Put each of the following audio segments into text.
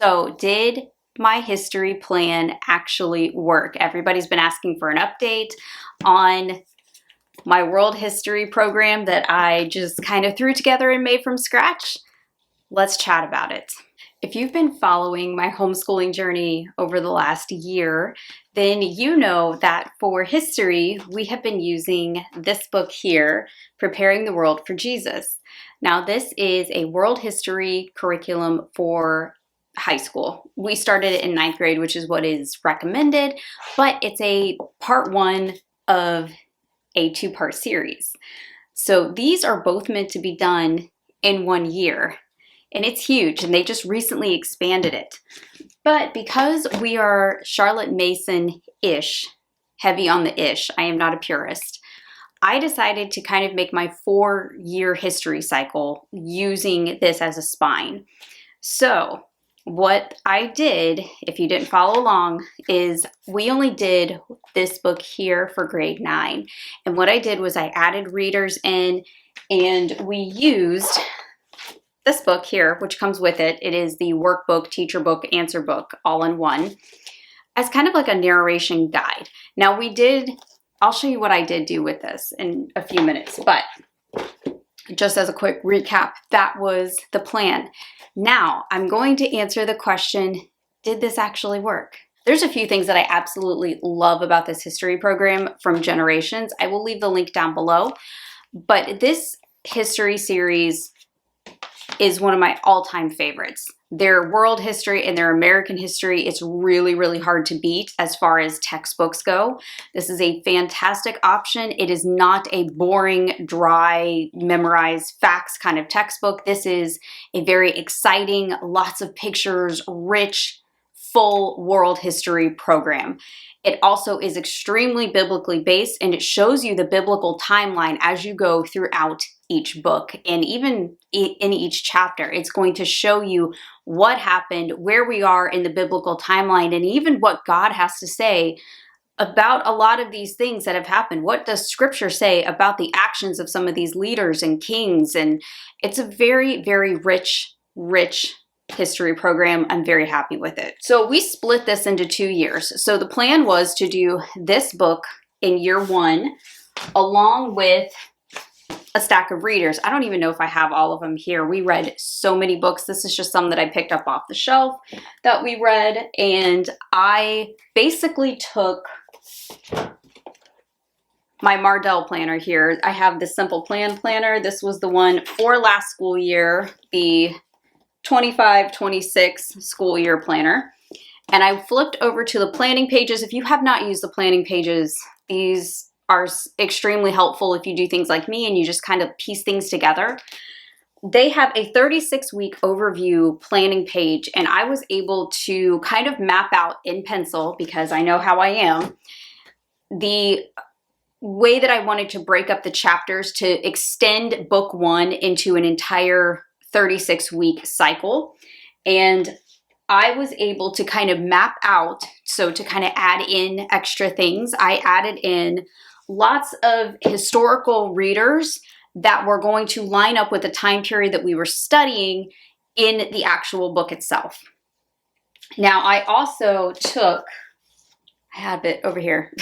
So did my history plan actually work? Everybody's been asking for an update on my world history program that I just kind of threw together and made from scratch. Let's chat about it. If you've been following my homeschooling journey over the last year, then you know that for history, we have been using this book here, Preparing the World for Jesus. Now, this is a world history curriculum for high school. We started it in 9th grade, which is what is recommended, but it's a part 1 of a 2-part series. So these are both meant to be done in 1 year. And it's huge, and they just recently expanded it. But because we are Charlotte Mason-ish, heavy on the ish, I am not a purist, I decided to kind of make my 4-year history cycle using this as a spine. So what I did, if you didn't follow along, is we only did this book here for grade 9. And what I did was I added readers in, and we used this book here, which comes with it. It is the workbook, teacher book, answer book, all in one, as kind of like a narration guide. Now I'll show you what I did do with this in a few minutes, but just as a quick recap, that was the plan. Now I'm going to answer the question, did this actually work? There's a few things that I absolutely love about this history program from Generations. I will leave the link down below, but this history series is one of my all-time favorites. Their world history and their American history, it's really, really hard to beat as far as textbooks go. This is a fantastic option. It is not a boring, dry, memorize facts kind of textbook. This is a very exciting, lots of pictures, rich, full world history program. It also is extremely biblically based, and it shows you the biblical timeline as you go throughout each book, and even in each chapter. It's going to show you what happened, where we are in the biblical timeline, and even what God has to say about a lot of these things that have happened. What does scripture say about the actions of some of these leaders and kings? And it's a very, very rich history program. I'm very happy with it. So we split this into 2 years. So the plan was to do this book in year 1 along with a stack of readers. I don't even know if I have all of them here. We read so many books. This is just some that I picked up off the shelf that we read. And I basically took my Mardell planner here. I have the Simple Plan planner. This was the one for last school year, the 25-26 school year planner. And I flipped over to the planning pages. If you have not used the planning pages, these are extremely helpful if you do things like me and you just kind of piece things together. They have a 36-week overview planning page, and I was able to kind of map out in pencil, because I know how I am, the way that I wanted to break up the chapters to extend book 1 into an entire 36-week cycle. And I was able to kind of map out, so to kind of add in extra things, I added in lots of historical readers that were going to line up with the time period that we were studying in the actual book itself. Now, I also took, I have it over here.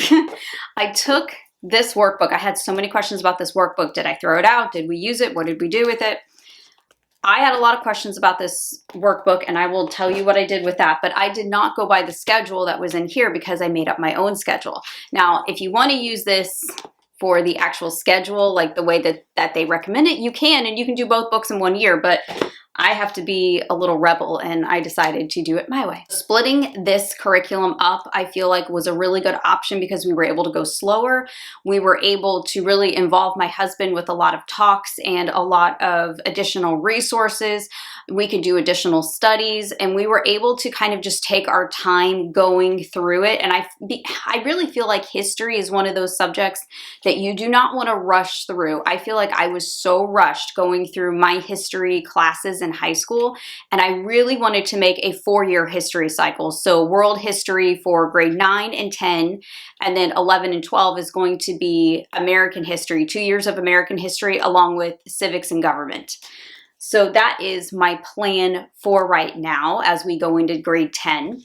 I took this workbook. I had so many questions about this workbook. Did I throw it out? Did we use it? What did we do with it? I had a lot of questions about this workbook, and I will tell you what I did with that, but I did not go by the schedule that was in here because I made up my own schedule. Now, if you want to use this for the actual schedule, like the way that they recommend it, you can, and you can do both books in 1 year, but I have to be a little rebel, and I decided to do it my way. Splitting this curriculum up, I feel like, was a really good option because we were able to go slower. We were able to really involve my husband with a lot of talks and a lot of additional resources. We could do additional studies, and we were able to kind of just take our time going through it. And I really feel like history is one of those subjects that you do not want to rush through. I feel like I was so rushed going through my history classes in high school, and I really wanted to make a 4-year history cycle. So world history for grade 9 and 10, and then 11 and 12 is going to be American history, 2 years of American history along with civics and government. So that is my plan for right now as we go into grade 10.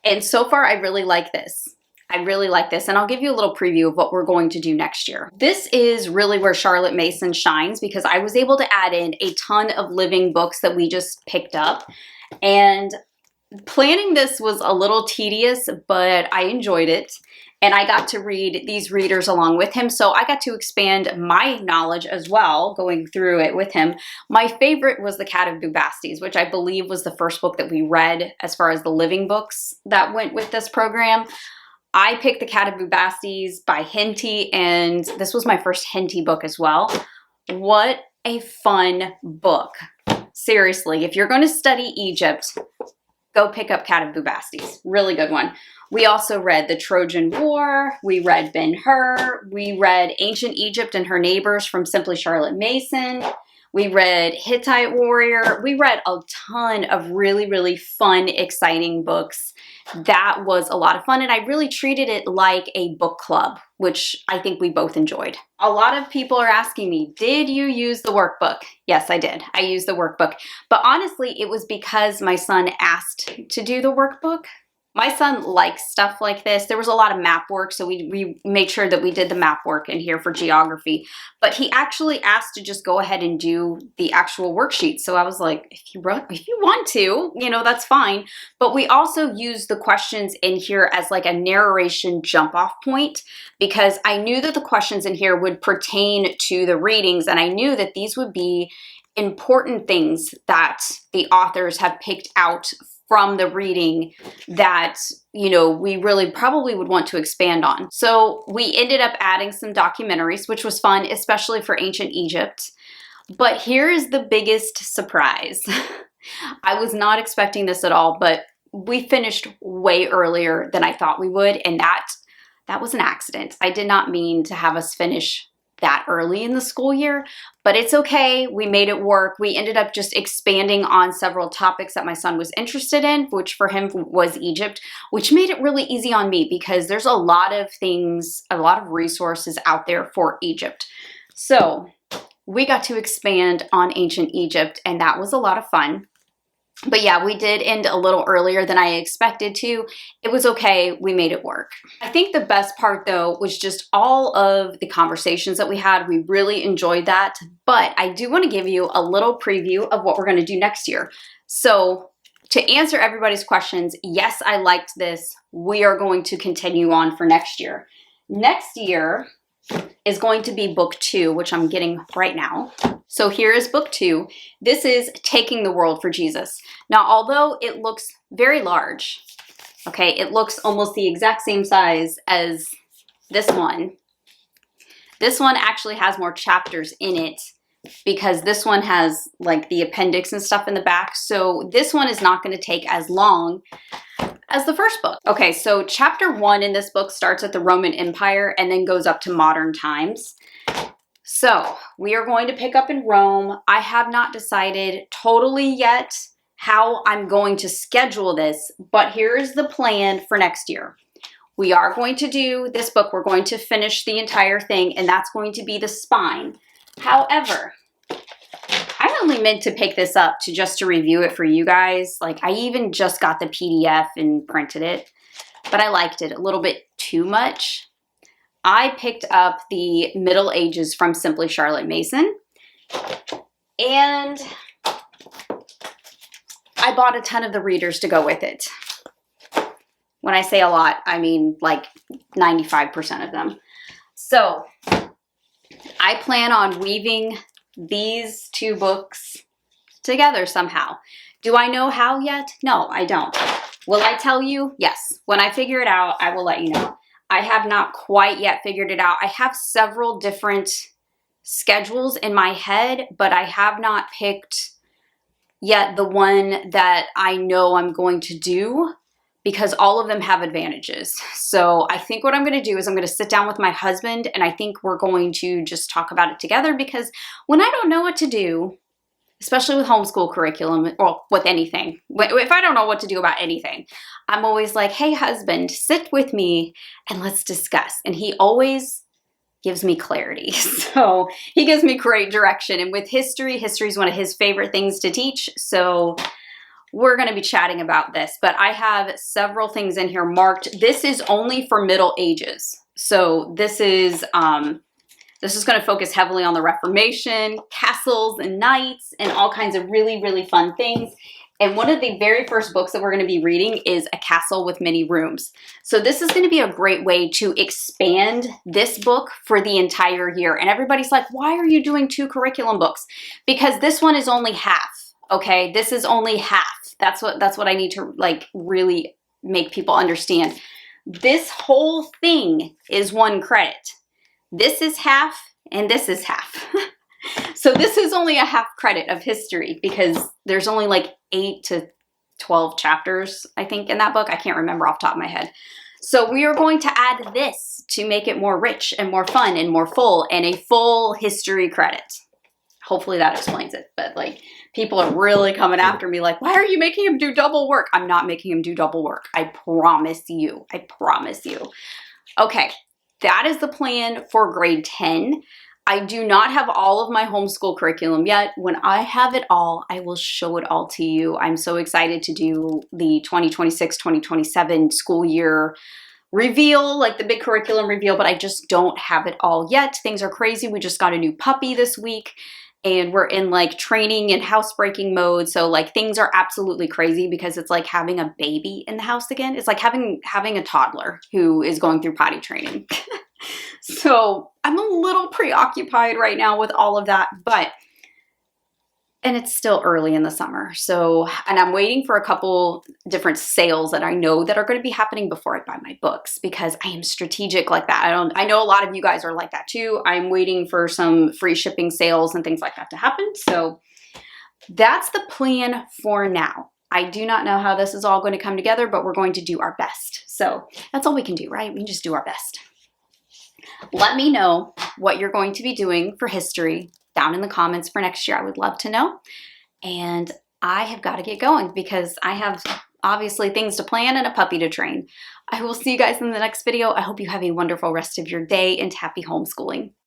And so far, I really like this. I really like this, and I'll give you a little preview of what we're going to do next year. This is really where Charlotte Mason shines because I was able to add in a ton of living books that we just picked up. And planning this was a little tedious, but I enjoyed it. And I got to read these readers along with him, so I got to expand my knowledge as well, going through it with him. My favorite was The Cat of Bubastes, which I believe was the first book that we read as far as the living books that went with this program. I picked The Cat of Bubastes by Henty, and this was my first Henty book as well. What a fun book. Seriously, if you're going to study Egypt, go pick up Cat of Bubastes. Really good one. We also read The Trojan War. We read Ben-Hur. We read Ancient Egypt and Her Neighbors from Simply Charlotte Mason. We read Hittite Warrior. We read a ton of really, really fun, exciting books. That was a lot of fun, and I really treated it like a book club, which I think we both enjoyed. A lot of people are asking me, did you use the workbook? Yes, I did. I used the workbook. But honestly, it was because my son asked to do the workbook. My son likes stuff like this. There was a lot of map work, so we made sure that we did the map work in here for geography. But he actually asked to just go ahead and do the actual worksheet. So I was like, if you want to, you know, that's fine. But we also used the questions in here as like a narration jump off point because I knew that the questions in here would pertain to the readings, and I knew that these would be important things that the authors have picked out from the reading that, you know, we really probably would want to expand on. So we ended up adding some documentaries, which was fun, especially for ancient Egypt. But here is the biggest surprise. I was not expecting this at all, but we finished way earlier than I thought we would, and that was an accident. I did not mean to have us finish that early in the school year, but it's okay. We made it work. We ended up just expanding on several topics that my son was interested in, which for him was Egypt, which made it really easy on me because there's a lot of things, a lot of resources out there for Egypt. So we got to expand on ancient Egypt, and that was a lot of fun. But yeah, we did end a little earlier than I expected to. It was okay. We made it work. I think the best part though was just all of the conversations that we had. We really enjoyed that. But I do want to give you a little preview of what we're going to do next year. So to answer everybody's questions, yes, I liked this. We are going to continue on for next year. Next year is going to be book 2, which I'm getting right now. So here is book 2. This is Taking the World for Jesus. Now, although it looks very large, okay, it looks almost the exact same size as this one. This one actually has more chapters in it because this one has like the appendix and stuff in the back. So this one is not going to take as long as the first book. Okay, so chapter 1 in this book starts at the Roman Empire and then goes up to modern times. So we are going to pick up in Rome. I have not decided totally yet how I'm going to schedule this, but here is the plan for next year. We are going to do this book. We're going to finish the entire thing, and that's going to be the spine. However, I only meant to pick this up just to review it for you guys. Like, I even just got the PDF and printed it, but I liked it a little bit too much. I picked up the Middle Ages from Simply Charlotte Mason, and I bought a ton of the readers to go with it. When I say a lot, I mean like 95% of them. So I plan on weaving these 2 books together somehow. Do I know how yet? No, I don't. Will I tell you? Yes. When I figure it out, I will let you know. I have not quite yet figured it out. I have several different schedules in my head, but I have not picked yet the one that I know I'm going to do because all of them have advantages. So I think what I'm going to do is I'm going to sit down with my husband, and I think we're going to just talk about it together because when I don't know what to do, especially with homeschool curriculum or with anything, if I don't know what to do about anything, I'm always like, hey, husband, sit with me and let's discuss. And he always gives me clarity. So he gives me great direction. And with history is one of his favorite things to teach. So we're going to be chatting about this, but I have several things in here marked. This is only for middle ages. So this is going to focus heavily on the Reformation, castles and knights, and all kinds of really, really fun things. And one of the very first books that we're going to be reading is A Castle with Many Rooms. So this is going to be a great way to expand this book for the entire year. And everybody's like, why are you doing 2 curriculum books? Because this one is only half. Okay, this is only half. That's what I need to like really make people understand. This whole thing is 1 credit. This is half and this is half. So this is only a half credit of history because there's only like 8 to 12 chapters, I think, in that book. I can't remember off the top of my head. So we are going to add this to make it more rich and more fun and more full, and a full history credit. Hopefully that explains it. But like, people are really coming after me like, why are you making him do double work? I'm not making him do double work. I promise you. I promise you. Okay, that is the plan for grade 10. I do not have all of my homeschool curriculum yet. When I have it all, I will show it all to you. I'm so excited to do the 2026-2027 school year reveal, like the big curriculum reveal, but I just don't have it all yet. Things are crazy. We just got a new puppy this week and we're in like training and housebreaking mode. So like things are absolutely crazy because it's like having a baby in the house again. It's like having a toddler who is going through potty training. So I'm a little preoccupied right now with all of that, and it's still early in the summer. So, and I'm waiting for a couple different sales that I know that are going to be happening before I buy my books because I am strategic like that. I know a lot of you guys are like that too. I'm waiting for some free shipping sales and things like that to happen. So that's the plan for now. I do not know how this is all going to come together, but we're going to do our best. So that's all we can do, right? We can just do our best. Let me know what you're going to be doing for history down in the comments for next year. I would love to know. And I have got to get going because I have obviously things to plan and a puppy to train. I will see you guys in the next video. I hope you have a wonderful rest of your day and happy homeschooling.